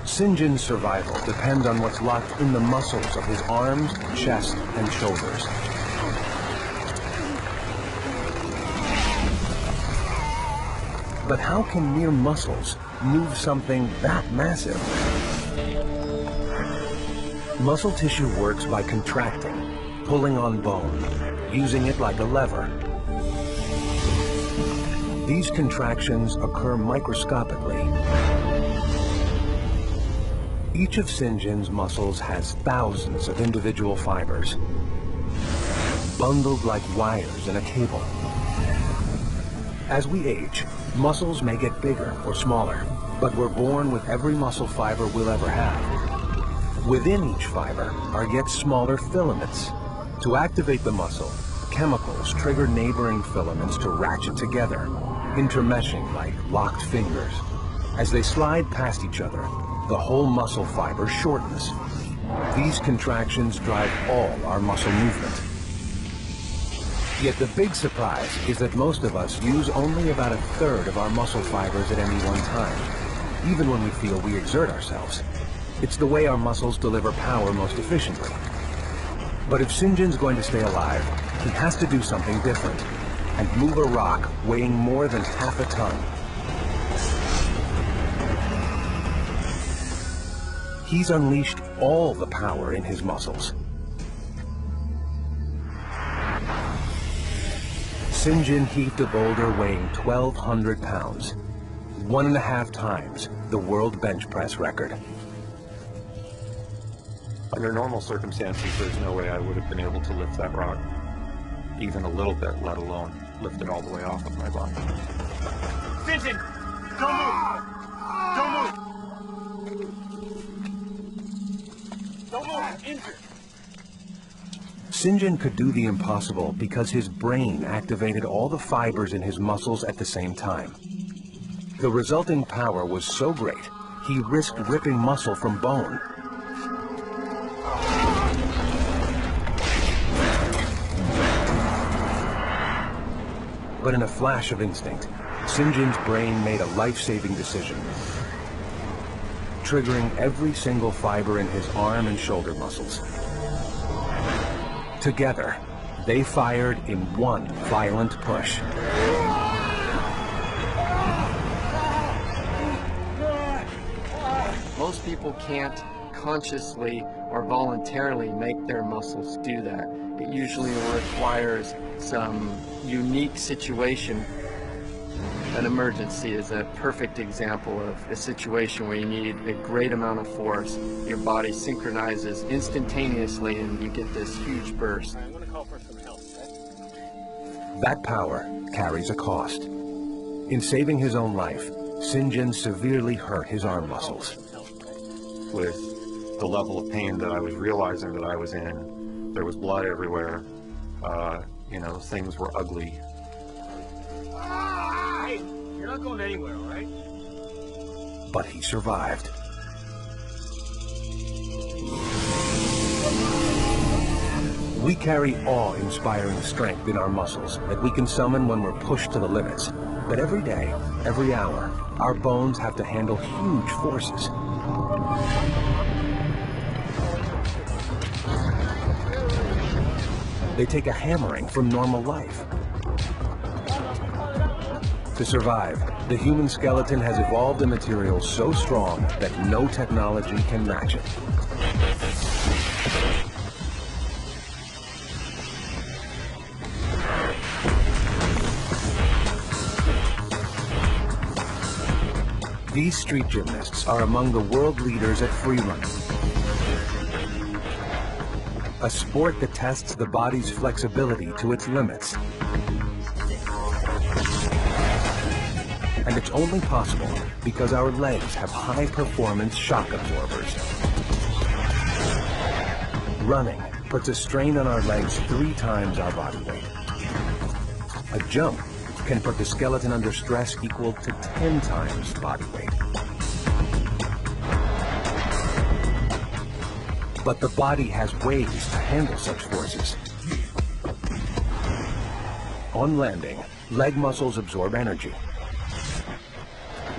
Sinjin's survival depends on what's locked in the muscles of his arms, chest, and shoulders. But how can mere muscles move something that massive? Muscle tissue works by contracting, pulling on bone, using it like a lever. These contractions occur microscopically. Each of Sinjin's muscles has thousands of individual fibers, bundled like wires in a cable. As we age, muscles may get bigger or smaller, but we're born with every muscle fiber we'll ever have. Within each fiber are yet smaller filaments. To activate the muscle, chemicals trigger neighboring filaments to ratchet together, intermeshing like locked fingers. As they slide past each other, the whole muscle fiber shortens. These contractions drive all our muscle movement. Yet the big surprise is that most of us use only about a third of our muscle fibers at any one time, even when we feel we exert ourselves. It's the way our muscles deliver power most efficiently. But if Sinjin's going to stay alive, he has to do something different and move a rock weighing more than half a ton. He's unleashed all the power in his muscles. Sinjin heaved a boulder weighing 1,200 pounds, 1.5 times the world bench press record. Under normal circumstances, there's no way I would have been able to lift that rock, even a little bit, let alone lift it all the way off of my body. Sinjin, don't move! Don't move! Don't move! I'm injured! Sinjin could do the impossible because his brain activated all the fibers in his muscles at the same time. The resulting power was so great, he risked ripping muscle from bone. But in a flash of instinct, Sinjin's brain made a life-saving decision, triggering every single fiber in his arm and shoulder muscles. Together, they fired in one violent push. Most people can't consciously or voluntarily make their muscles do that. It usually requires some unique situation. An emergency is a perfect example of a situation where you need a great amount of force. Your body synchronizes instantaneously and you get this huge burst. I'm going to call for some help, okay? That power carries a cost. In saving his own life, Sinjin severely hurt his arm muscles. With the level of pain that I was realizing that I was in, there was blood everywhere. You know, things were ugly. Hey, you're not going anywhere, all right? But he survived. We carry awe-inspiring strength in our muscles that we can summon when we're pushed to the limits. But every day, every hour, our bones have to handle huge forces. They take a hammering from normal life. To survive, the human skeleton has evolved a material so strong that no technology can match it. These street gymnasts are among the world leaders at free running, a sport that tests the body's flexibility to its limits. And it's only possible because our legs have high-performance shock absorbers. Running puts a strain on our legs 3 times our body weight. A jump can put the skeleton under stress equal to 10 times body weight. But the body has ways to handle such forces. On landing, leg muscles absorb energy.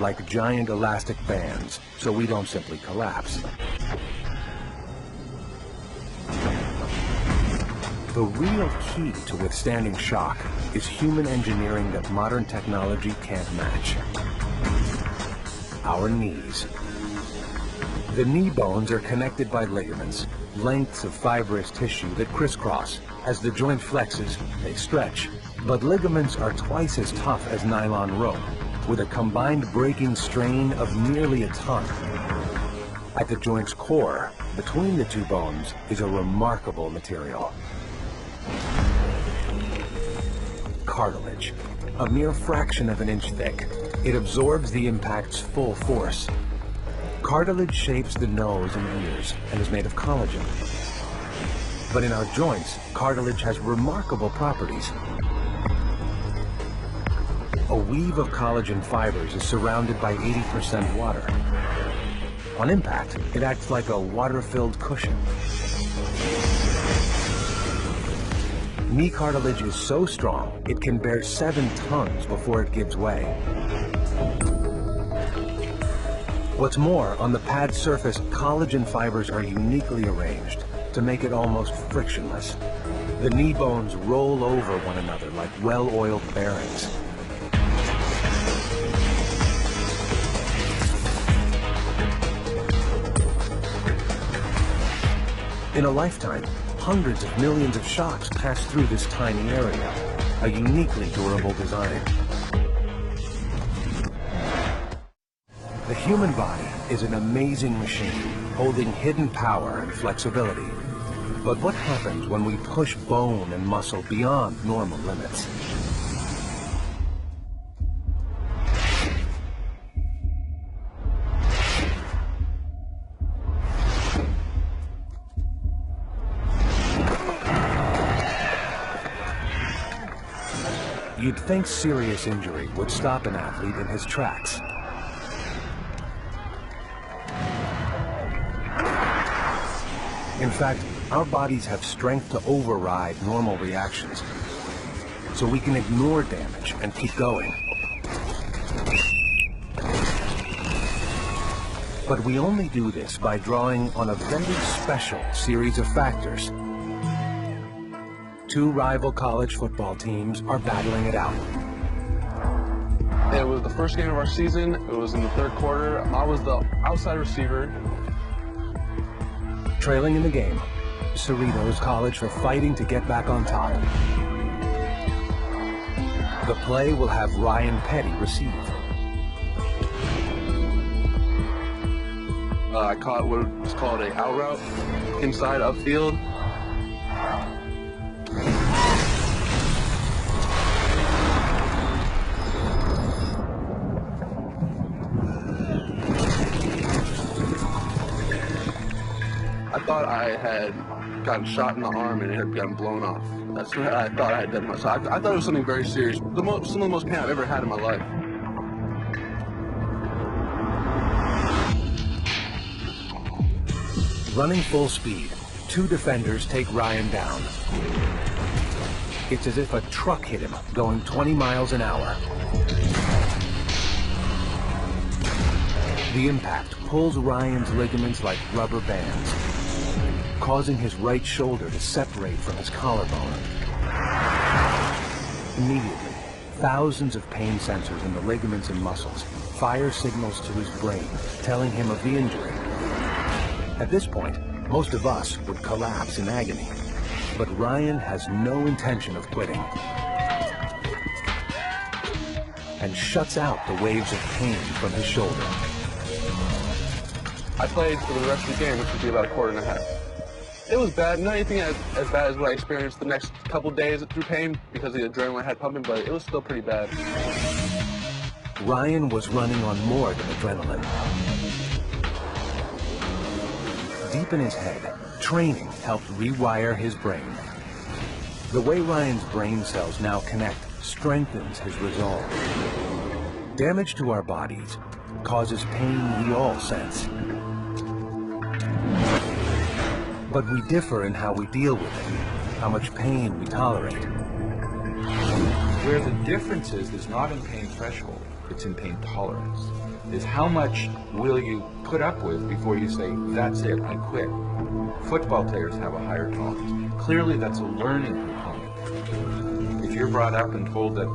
like giant elastic bands, so we don't simply collapse. The real key to withstanding shock is human engineering that modern technology can't match. Our knees. The knee bones are connected by ligaments, lengths of fibrous tissue that crisscross. As the joint flexes, they stretch. But ligaments are twice as tough as nylon rope, with a combined breaking strain of nearly a ton. At the joint's core, between the two bones, is a remarkable material. Cartilage. A mere fraction of an inch thick, it absorbs the impact's full force. Cartilage shapes the nose and ears and is made of collagen. But in our joints, cartilage has remarkable properties. A weave of collagen fibers is surrounded by 80% water. On impact, it acts like a water-filled cushion. Knee cartilage is so strong, it can bear 7 tons before it gives way. What's more, on the pad's surface, collagen fibers are uniquely arranged to make it almost frictionless. The knee bones roll over one another like well-oiled bearings. In a lifetime, hundreds of millions of shocks pass through this tiny area, a uniquely durable design. The human body is an amazing machine, holding hidden power and flexibility. But what happens when we push bone and muscle beyond normal limits? You'd think serious injury would stop an athlete in his tracks. In fact, our bodies have strength to override normal reactions, so we can ignore damage and keep going. But we only do this by drawing on a very special series of factors. 2 rival college football teams are battling it out. It was the first game of our season. It was in the 3rd quarter. I was the outside receiver. Trailing in the game, Cerritos College are fighting to get back on top. The play will have Ryan Petty receive. I caught what was called a out route, inside upfield. I thought I had gotten shot in the arm and it had gotten blown off. That's what I thought I had done. So I thought it was something very serious. Some of the most pain I've ever had in my life. Running full speed, 2 defenders take Ryan down. It's as if a truck hit him, going 20 miles an hour. The impact pulls Ryan's ligaments like rubber bands, causing his right shoulder to separate from his collarbone. Immediately, thousands of pain sensors in the ligaments and muscles fire signals to his brain, telling him of the injury. At this point, most of us would collapse in agony, but Ryan has no intention of quitting and shuts out the waves of pain from his shoulder. I played for the rest of the game, which would be about a quarter and a half. It was bad, not anything as bad as what I experienced the next couple days through pain because of the adrenaline I had pumping, but it was still pretty bad. Ryan was running on more than adrenaline. Deep in his head, training helped rewire his brain. The way Ryan's brain cells now connect strengthens his resolve. Damage to our bodies causes pain we all sense. But we differ in how we deal with it, how much pain we tolerate. Where the difference is not in pain threshold, it's in pain tolerance. is how much will you put up with before you say, that's it, I quit. Football players have a higher tolerance. Clearly that's a learning component. If you're brought up and told that